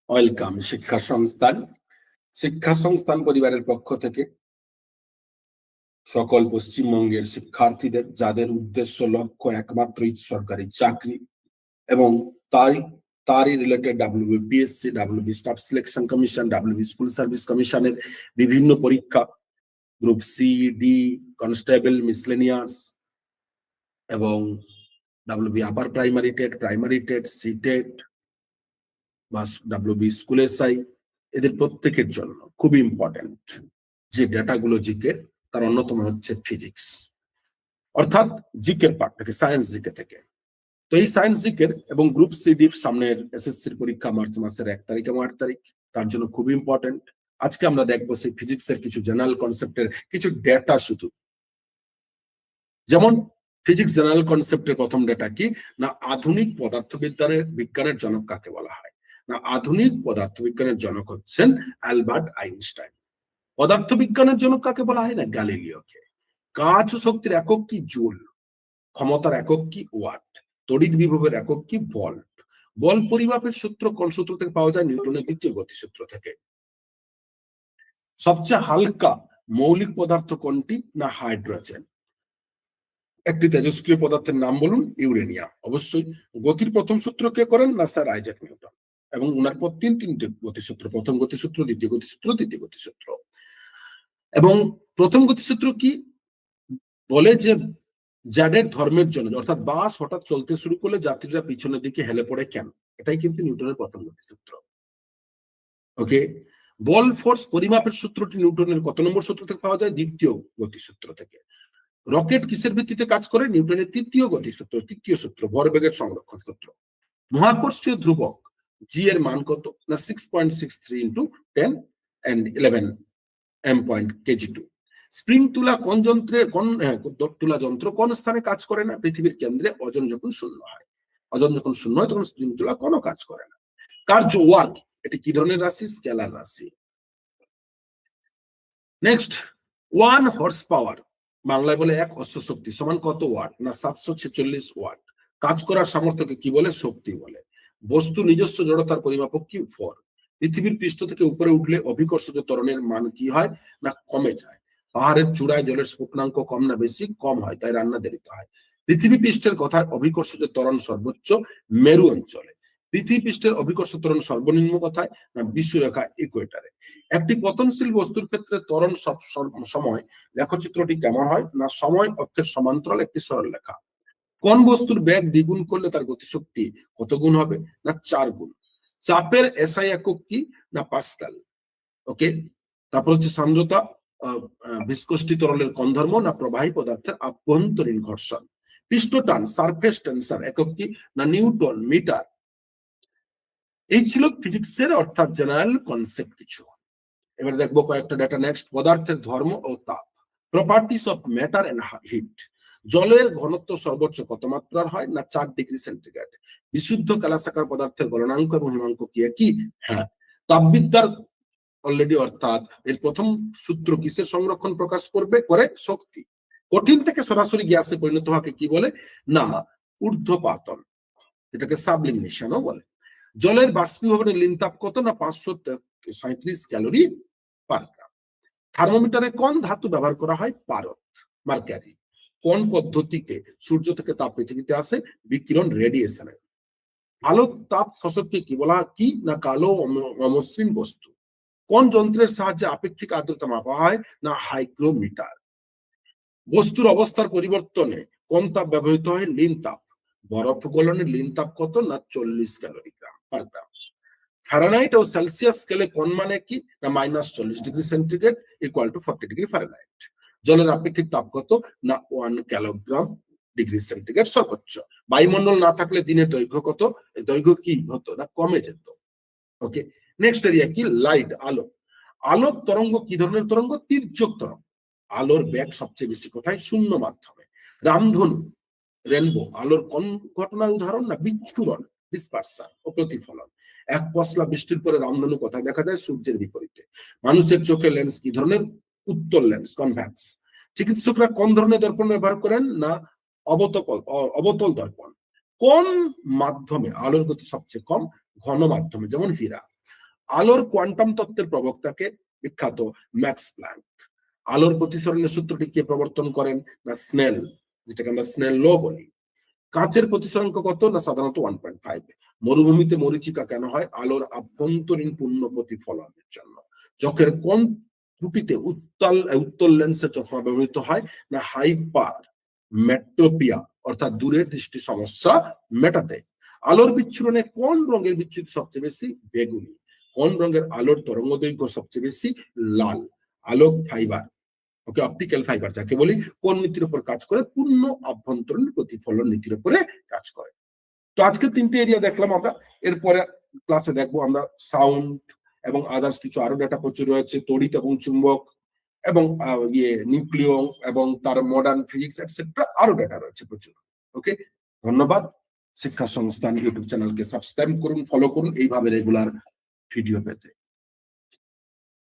Welcome শিক্ষা সংস্থান পরিবারের পক্ষ থেকে সকল পশ্চিমবঙ্গের শিক্ষার্থীদের যাদের উদ্দেশ্য লক্ষ্য একমাত্রই সরকারি চাকরি এবং তারই related WBPSC, WB staff selection commission, WB school service কমিশনের বিভিন্ন পরীক্ষা, group C, D, constable, miscellaneous এবং WB upper primary TET, CTET বা WB স্কুল এসআই, এদের প্রত্যেকের জন্য খুব ইম্পর্টেন্ট যে ডেটাগুলো জিকে, তার অন্যতম হচ্ছে ফিজিক্স, অর্থাৎ জিকের পার্ট থেকে, সায়েন্স জিকে থেকে। তো এই সায়েন্স জিকের এবং গ্রুপ সি ডির সামনের এসএসসির পরীক্ষা মার্চ মাসের 1 তারিখ এবং 8 তারিখ, তার জন্য খুব ইম্পর্টেন্ট। আজকে আমরা দেখবো সেই ফিজিক্সের কিছু জেনারেল কনসেপ্টের কিছু ডেটা শুধু। যেমন ফিজিক্স জেনারেল কনসেপ্টের প্রথম ডেটা কি না, আধুনিক বিজ্ঞানের জনক কাকে বলা হয় না, আধুনিক পদার্থবিজ্ঞানের জনক হচ্ছেন অ্যালবার্ট আইনস্টাইন। পদার্থবিজ্ঞানের জনক কাকে বলা হয় না, গ্যালিলিওকে। কাজ ও শক্তির একক কি, জুল। ক্ষমতার একক কি, ওয়াট। তড়িৎ বিভবের একক কি, ভোল্ট। বল পরিমাপের সূত্র কোন সূত্র থেকে পাওয়া যায়, নিউটনের দ্বিতীয় গতিসূত্র থেকে। সবচেয়ে হালকা মৌলিক পদার্থ কোনটি না, হাইড্রোজেন। একটি তেজস্ক্রিয় পদার্থের নাম বলুন, ইউরেনিয়াম। অবশ্যই। গতির প্রথম সূত্র কে করেন না, স্যার আইজাক নিউটন। এবং উনার পর তিনটে গতিসূত্র, প্রথম গতিসূত্র, দ্বিতীয় গতিসূত্র, তৃতীয় গতিসূত্র। এবং প্রথম গতিসূত্র কি বলে যে জ্যাডের ধর্মের জন্য, অর্থাৎ বাস হঠাৎ চলতে শুরু করলে যাত্রীরা পিছনের দিকে হেলে পড়ে কেন, এটাই কিন্তু নিউটনের প্রথম গতিসূত্র। ওকে। বল ফোর্স পরিমাপের সূত্রটি নিউটনের কত নম্বর সূত্র থেকে পাওয়া যায়, দ্বিতীয় গতিসূত্র থেকে। রকেট কিসের ভিত্তিতে কাজ করে, নিউটনের তৃতীয় গতিসূত্র, তৃতীয় সূত্র, ভরবেগের সংরক্ষণ সূত্র। মহাকর্ষীয় ধ্রুবক জি এর মান কত না, 6.63 ইন্টু 10 and 11 m/kg2। স্প্রিং তুলা কোন তুলা যন্ত্র কোন স্থানে কাজ করে না, পৃথিবীর কেন্দ্রে। ওজন যখন শূন্য হয় তখন স্প্রিং তুলা কোনো কাজ করে না। কার্য ওয়ার্ক, এটি কি ধরনের রাশি, স্কেলার রাশি। নেক্সট, 1 হর্স পাওয়ার, বাংলায় বলে 1 অশ্বশক্তি, সমান কত ওয়াট না, 746 ওয়াট। কাজ করার সামর্থ্যকে কি বলে, শক্তি বলে। বস্তু নিজস্ব জড়তার পরিমাপক কি, ভর। পৃথিবীর পৃষ্ঠ থেকে উপরে উঠলে অভিকর্ষজ ত্বরণের মান কি হয় না, কমে যায়। পাহাড়ের চূড়ায় জলের স্ফুটনাঙ্ক কম না বেশি, কম হয়, তাই রান্না দেরিতে হয়। পৃথিবী পৃষ্ঠের কথায় অভিকর্ষজ ত্বরণ সর্বোচ্চ মেরু অঞ্চলে। পৃথিবী পৃষ্ঠের অভিকর্ষ ত্বরণ সর্বনিম্ন কথায় না, বিষুরেখা ইকুয়েটারে। একটি পতনশীল বস্তুর ক্ষেত্রে ত্বরণ সময় লেখচিত্রটি কেমন হয় না, সময় অক্ষের সমান্তরাল একটি সরলরেখা। কোন বস্তুর বেগ দ্বিগুণ করলে তার গতিশক্তি কত গুণ হবে না, 4 গুণ। চাপের এসআই একক কি না, পাস্কাল। ওকে। তারপর হচ্ছে সান্দ্রতা, ভিসকোসিটি তরলের কোন ধর্ম না, প্রবাহী পদার্থের আভ্যন্তরীণ ঘর্ষণ। পৃষ্ঠটান, সারফেস টেনসার একক কি না, নিউটন মিটার। এই ছিল ফিজিক্সের অর্থাৎ জেনারেল কনসেপ্ট কিছু। এবার দেখবো কয়েকটা ডেটা। নেক্সট, পদার্থের ধর্ম ও তাপ, properties of matter and heat. জলের ঘনত্ব সর্বোচ্চ কত মাত্রার হয় না, 4 ডিগ্রি সেন্টিগ্রেড। বিশুদ্ধ কালাসাকার পদার্থের গলনাঙ্ক এবং হিমাঙ্ক কি একই, হ্যাঁ। তাপবিদ্যার অলরেডি, অর্থাৎ এর প্রথম সূত্র কিসের সংরক্ষণ প্রকাশ করে, শক্তি। কঠিন থেকে সরাসরি গ্যাসে পরিণত হওয়াকে কি বলে না, ঊর্ধ্বপাতন, এটাকে সাবলিমিনেশনও বলে। জলের বাষ্পীভবনের লিন তাপ কত না, 537 ক্যালোরি পার গ্রাম। থার্মোমিটারে কোন ধাতু ব্যবহার করা হয়, পারদ, মার্কারি। কোন পদ্ধতিতে সূর্য থেকে তাপ পৃথিবীতে আসে, বিকিরণ, রেডিয়েশনে। আলো তাপ শোষককে কি বলা কি না, কালো অমসৃণ বস্তু। কোন যন্ত্রের সাহায্যে আপেক্ষিক আর্দ্রতা মাপা হয় না, হাইগ্রোমিটার। বস্তুর অবস্থার পরিবর্তনে কোন তাপ ব্যবহৃত হয়, লিন তাপ। বরফ গলনের লিন তাপ কত না, 40 ক্যালোরি পার গ্রাম। ফারেনহাইট ও সেলসিয়াস স্কেলে কোন মানে কি না, -40 degree centigrade equal to 40 degree Fahrenheit. জলের আপেক্ষিক তাপ কত না, 1 কিলোগ্রাম ডিগ্রি সেন্টিগ্রেড সর্বোচ্চ। বায়ুমণ্ডল না থাকলে দিনের দৈর্ঘ্য কত, দৈর্ঘ্য কি হতো না, কমে যেত। ওকে। নেক্সট এরিয়া কি, লাইট, আলো। আলোক তরঙ্গ কি ধরনের তরঙ্গ, তির্যক তরঙ্গ। আলোর বেগ সবচেয়ে বেশি কোথায়, শূন্য মাধ্যমে। রামধনু, রেনবো, আলোর কোন ঘটনার উদাহরণ না, বিচ্ছুরণ, ডিসপারশন ও প্রতিফলন। এক পশলা বৃষ্টির পরে রামধনু কোথায় দেখা যায়, সূর্যের বিপরীতে। মানুষের চোখে লেন্স কি ধরনের, উত্তল লেন্স, কনভেক্স। চিকিৎসকরা কোন ধরনের দর্পণ ব্যবহার করেন না, অবতল দর্পণ। কোন মাধ্যমে আলোর গতি সবচেয়ে কম, ঘন মাধ্যমে, যেমন হীরা। আলোর কোয়ান্টাম তত্ত্বের প্রবক্তাকে? বিখ্যাত ম্যাক্স প্ল্যাঙ্ক। আলোর প্রতিসরণের সূত্রটি কে প্রবর্তন করেন? না স্নেল, যেটাকে আমরা স্নেল ল বলি। কাঁচের প্রতিসরাঙ্ক কত? না সাধারণত 1.5। মরুভূমিতে মরীচিকা কেন হয়? আলোর আভ্যন্তরীণ পূর্ণ প্রতিফলনের জন্য। চোখের কোন ত্রুটিতে উত্তল লেন্সের চশমা ব্যবহৃত হয়? না হাইপার মেট্রোপিয়া, অর্থাৎ দূরের দৃষ্টি সমস্যা মেটাতে। আলোর বিচ্ছুরণে কোন রঙের বিচ্যুতি সবচেয়ে বেশি? বেগুনি। কোন রঙের আলোর তরঙ্গ দৈর্ঘ্য সবচেয়ে বেশি? লাল। আলোক ফাইবার, ওকে অপটিক্যাল ফাইবার যাকে বলি, কোন নীতির উপর কাজ করে? পূর্ণ আভ্যন্তরীণ প্রতিফলন নীতির উপরে কাজ করে। তো আজকে 3টে এরিয়া দেখলাম আমরা। এরপরে ক্লাসে দেখবো আমরা সাউন্ড এবং আদার্স কিছু আরো ডেটা প্রচুর রয়েছে, তড়িৎ এবং চুম্বক এবং নিউক্লিয় এবং তার মডার্ন ফিজিক্স এটসেট্রা, আরো ডেটা রয়েছে প্রচুর। ওকে, ধন্যবাদ। শিক্ষা সংস্থান ইউটিউব চ্যানেলকে সাবস্ক্রাইব করুন, ফলো করুন এইভাবে রেগুলার ভিডিও পেতে।